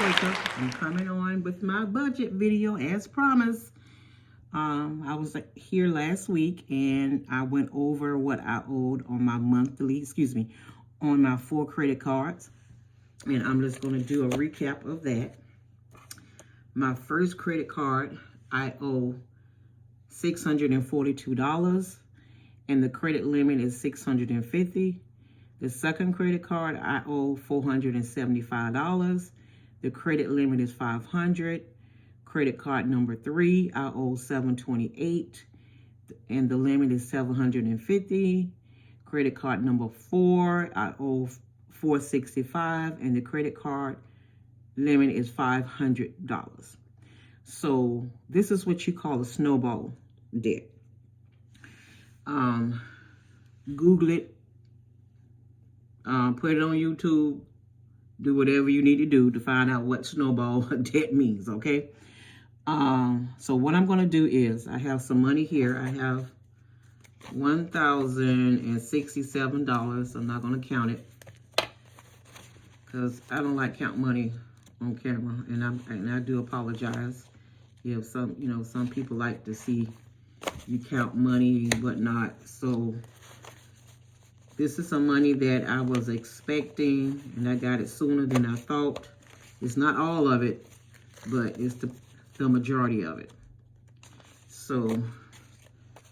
toika. I'm coming on with my budget video as promised. I was here last week and I went over what I owed on my on my 4 credit cards. And I'm just going to do a recap of that. My first credit card, I owe $642 and the credit limit is $650. The second credit card, I owe $475. The credit limit is $500. Credit card number 3, I owe $728 and the limit is $750. Credit card number 4, I owe $465 and the credit card limit is $500. So this is what you call a snowball debt. Google it, put it on YouTube, do whatever you need to do to find out what snowball debt means, okay? So what I'm going to do is, I have some money here. I have $1,067. I'm not going to count it because I don't like count money on camera, and I do apologize if some people like to see you count money and whatnot. So this is some money that I was expecting, and I got it sooner than I thought. It's not all of it, but it's the majority of it. So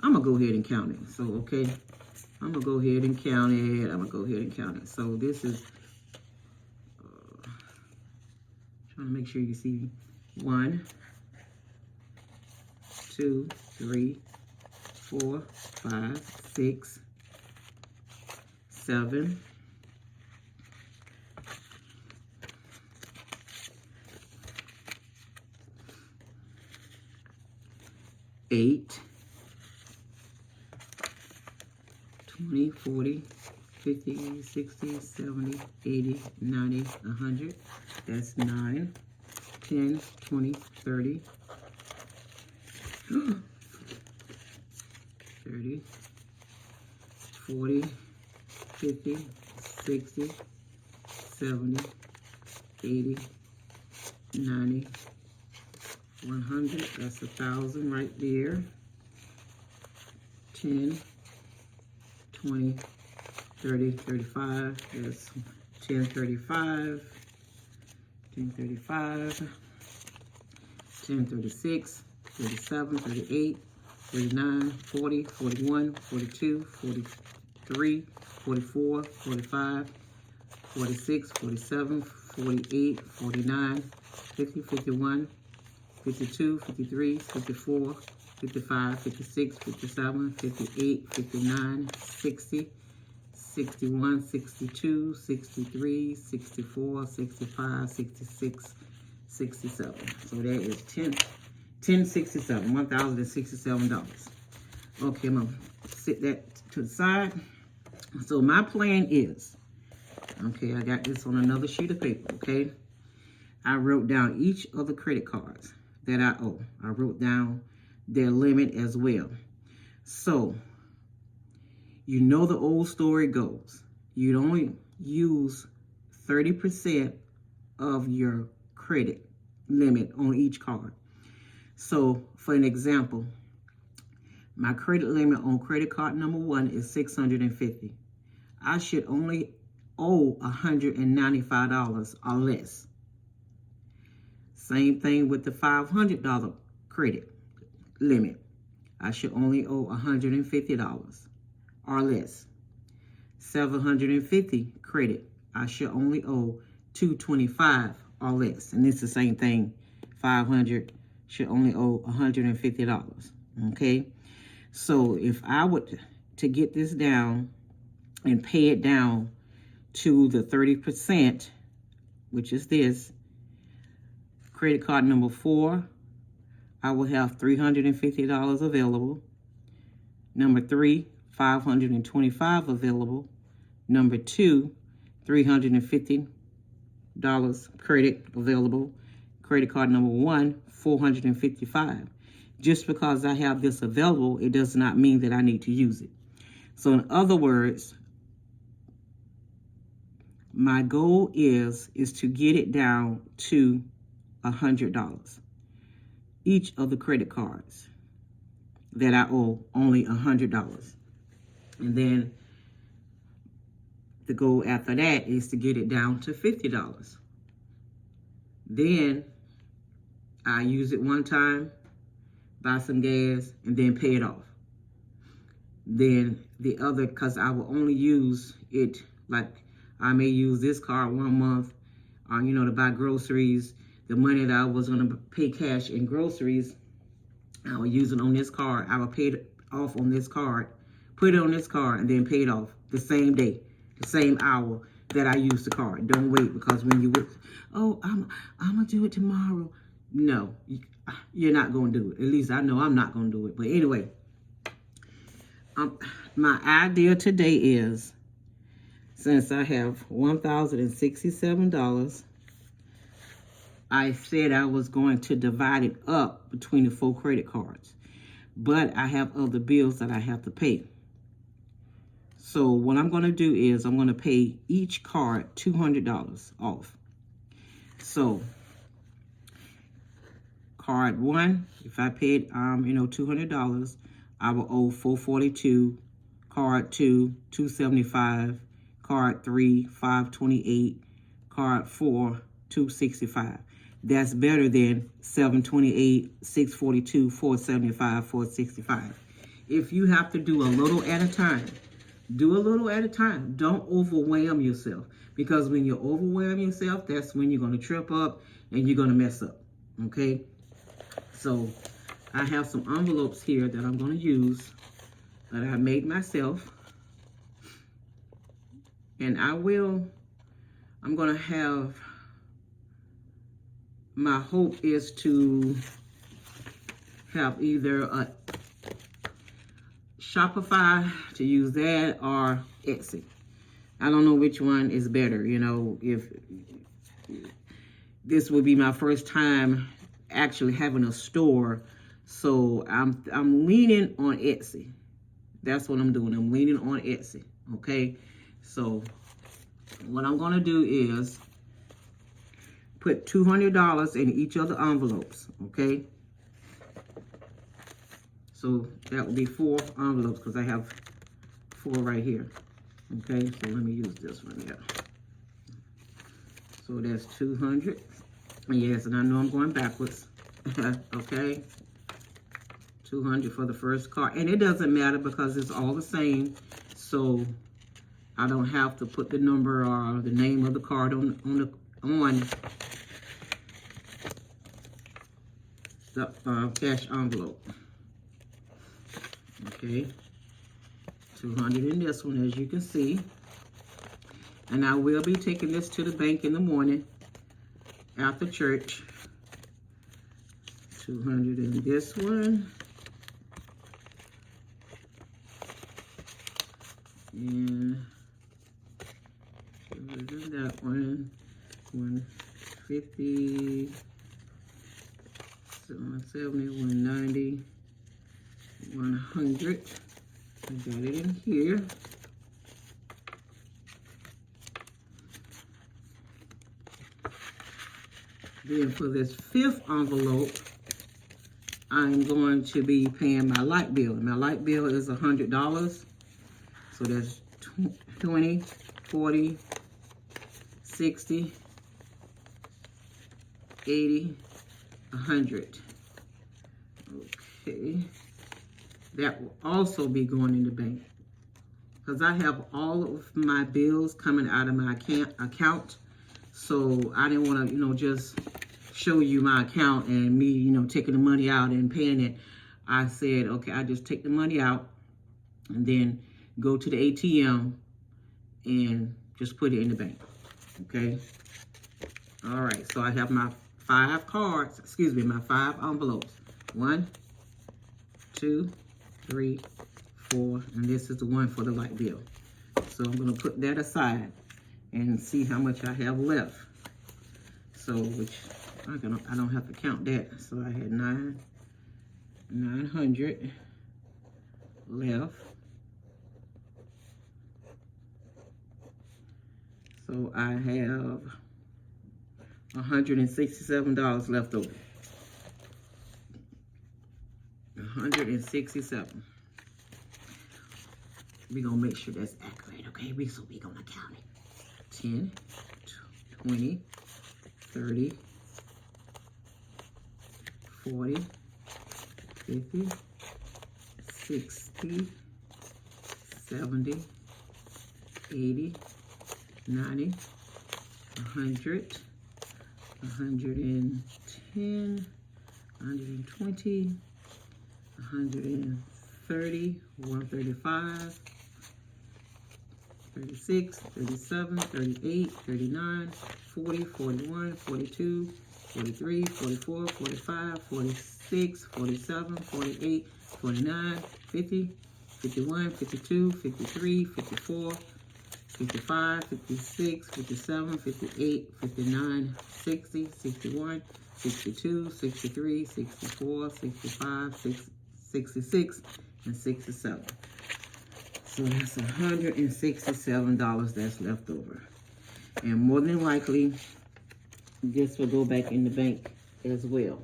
I'm gonna go ahead and count it. So okay, I'm gonna go ahead and count it. So this is trying to make sure you see 1, 2, 3, 4, 5, 6, 7, 8, 20, 40, 50, 60, 70, 80, 90, 100. That's 9, 10, 20, 30, 30, 40, 50, 60, 70, 80, 90, 100. That's 1,000 right there. 10, 20, 30, 35. That's 1035, 1035, 1036, 37, 38, 39, 40, 41, 42, 43, 44, 45, 46, 47, 48, 49, 50, 51, 52, 53, 54, 55, 56, 57, 58, 59, 60, 61, 62, 63, 64, 65, 66, 67. So that is $1,067. Okay, I'm gonna sit that to the side. So my plan is, okay, I got this on another sheet of paper, okay? I wrote down each of the credit cards that I owe. I wrote down their limit as well. So, you know the old story goes, you'd only use 30% of your credit limit on each card. So, for an example, my credit limit on credit card number 1 is $650. I should only owe $195 or less. Same thing with the $500 credit limit. I should only owe $150 or less. 750 credit, I should only owe $225 or less. And it's the same thing. 500 should only owe $150. Okay? So if I would to get this down and pay it down to the 30%, which is this, credit card number 4, I will have $350 available. Number 3, $525 available. Number 2, $350 credit available. Credit card number 1, $455. Just because I have this available, it does not mean that I need to use it. So in other words, my goal is to get it down to $100. Each of the credit cards that I owe only $100. And then the goal after that is to get it down to $50. Then I use it one time, buy some gas, and then pay it off. Then the other, because I will only use it, like I may use this card one month, you know, to buy groceries. The money that I was going to pay cash in groceries, I will use it on this card. I will pay it off on this card, put it on this card, and then pay it off the same day, the same hour that I use the card. Don't wait, because when you, oh, I'm going to do it tomorrow. No, you're not going to do it. At least I know I'm not going to do it. But anyway, my idea today is, since I have $1,067, I said I was going to divide it up between the 4 credit cards. But I have other bills that I have to pay. So what I'm going to do is I'm going to pay each card $200 off. So card 1, if I paid, $200, I will owe $442. Card 2, $275. Card 3, $528. Card 4, $265. That's better than $728, $642, $475, $465. If you have to do a little at a time, do a little at a time. Don't overwhelm yourself, because when you overwhelm yourself, that's when you're going to trip up and you're going to mess up. Okay? So I have some envelopes here that I'm going to use that I made myself. And I'm going to have, my hope is to have either a Shopify, to use that, or Etsy. I don't know which one is better. You know, if this would be my first time actually having a store, so I'm leaning on Etsy. That's what I'm doing. I'm leaning on Etsy. Okay, so what I'm gonna do is put $200 in each of the envelopes. Okay, so that would be 4 envelopes, because I have 4 right here. Okay, so let me use this one here. So that's 200. Yes, and I know I'm going backwards. Okay, 200 for the first card, and it doesn't matter because it's all the same. So I don't have to put the number or the name of the card on the cash envelope. Okay, 200 in this one, as you can see. And I will be taking this to the bank in the morning after church. 200 in this one. And that one, 150, 170, 190, 100. I got it in here. Then for this 5th envelope, I'm going to be paying my light bill. My light bill is $100. So that's 20, 40, 60, 80, 100. Okay. That will also be going in the bank, because I have all of my bills coming out of my account. So I didn't want to, just show you my account and me, taking the money out and paying it. I said, okay, I just take the money out and then go to the ATM and just put it in the bank. Okay. All right. So I have my 5 cards, my 5 envelopes. 1, 2, 3, 4, and this is the one for the light bill. So I'm going to put that aside and see how much I have left. So, which I don't have to count that. So I had 900 left. So I have $167 left over. 167. We're gonna make sure that's accurate, okay? So we're gonna count it. 10, 20, 30, 40, 50, 60, 70, 80, 90, 100, 110, 120, 130, 135, 36, 37, 38, 39, 40, 41, 42, 43, 44, 45, 46, 47, 48, 49, 50, 51, 52, 53, 54, 55, 56, 57, 58, 59, 60, 61, 62, 63, 64, 65, 66, and 67. So that's $167 that's left over. And more than likely, this will go back in the bank as well.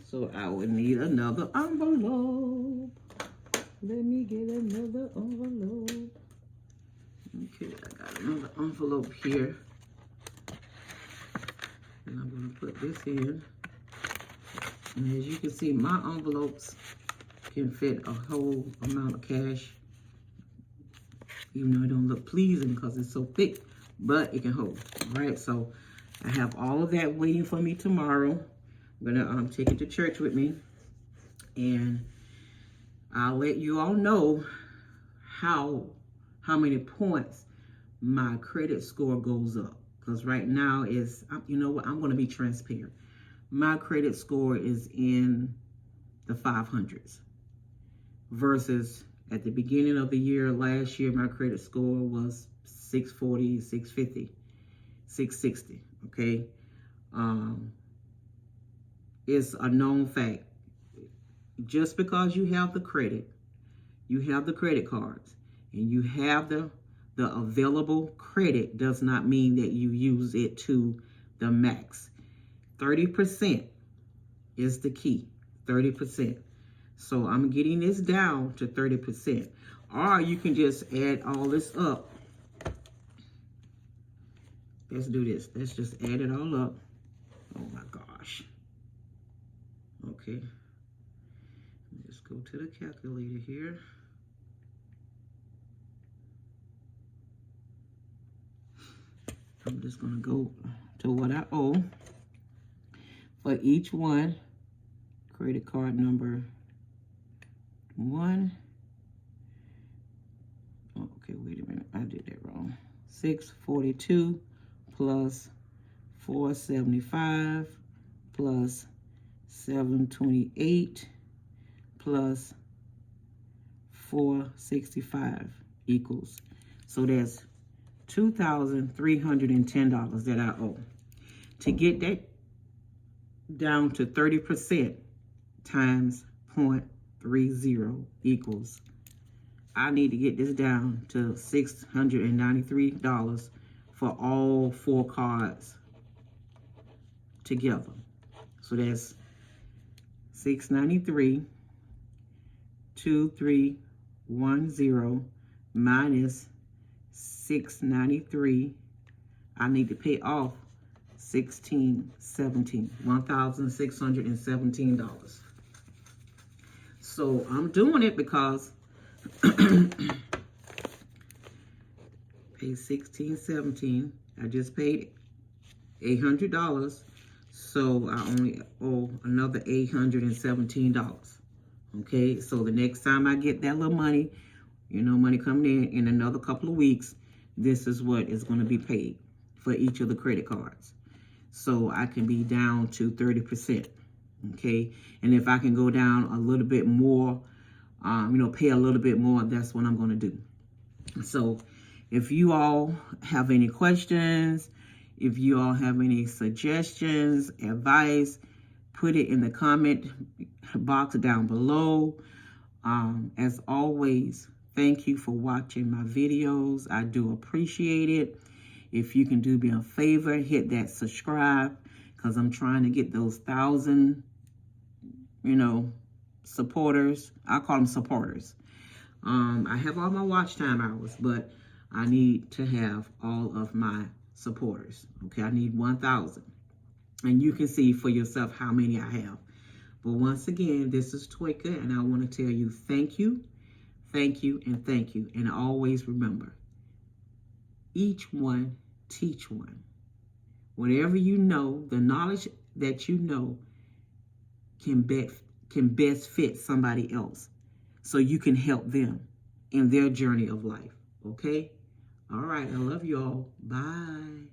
So I would need another envelope. Let me get another envelope. Okay, I got another envelope here. And I'm going to put this in. And as you can see, my envelopes can fit a whole amount of cash. Even though it don't look pleasing because it's so thick, but it can hold. All right, so I have all of that waiting for me tomorrow. I'm gonna take it to church with me, and I'll let you all know how many points my credit score goes up. Because right now is, you know what, I'm gonna be transparent. My credit score is in the 500s versus at the beginning of the year, last year, my credit score was 640, 650, 660, okay? It's a known fact. Just because you have the credit, you have the credit cards, and you have the available credit does not mean that you use it to the max. 30% is the key, 30%. So I'm getting this down to 30%. Or you can just add all this up. Let's do this. Let's just add it all up. Oh my gosh. Okay. Let's go to the calculator here. I'm just going to go to what I owe for each one. Credit card number 1. Oh, okay, wait a minute. I did that wrong. 642 plus 475 plus 728 plus 465 equals. So that's $2,310 that I owe. To get that down to 30% times 0.30 equals, I need to get this down to $693 for all 4 cards together. So that's $693, 2310 minus $693. I need to pay off $1,617. So I'm doing it because pay $1,617. I just paid $800, so I only owe another $817. Okay, so the next time I get that little money, money coming in another couple of weeks, this is what is going to be paid for each of the credit cards. So I can be down to 30%. Okay, and if I can go down a little bit more, pay a little bit more, that's what I'm going to do. So if you all have any questions, if you all have any suggestions, advice, put it in the comment box down below. As always, thank you for watching my videos. I do appreciate it. If you can do me a favor, hit that subscribe, because I'm trying to get those 1,000, supporters. I call them supporters. I have all my watch time hours, but I need to have all of my supporters. Okay, I need 1,000. And you can see for yourself how many I have. But once again, this is Toika, and I want to tell you thank you, and thank you. And always remember, each one teach one. Whatever you know, the knowledge that you know can best fit somebody else, so you can help them in their journey of life. Okay? All right. I love you all. Bye.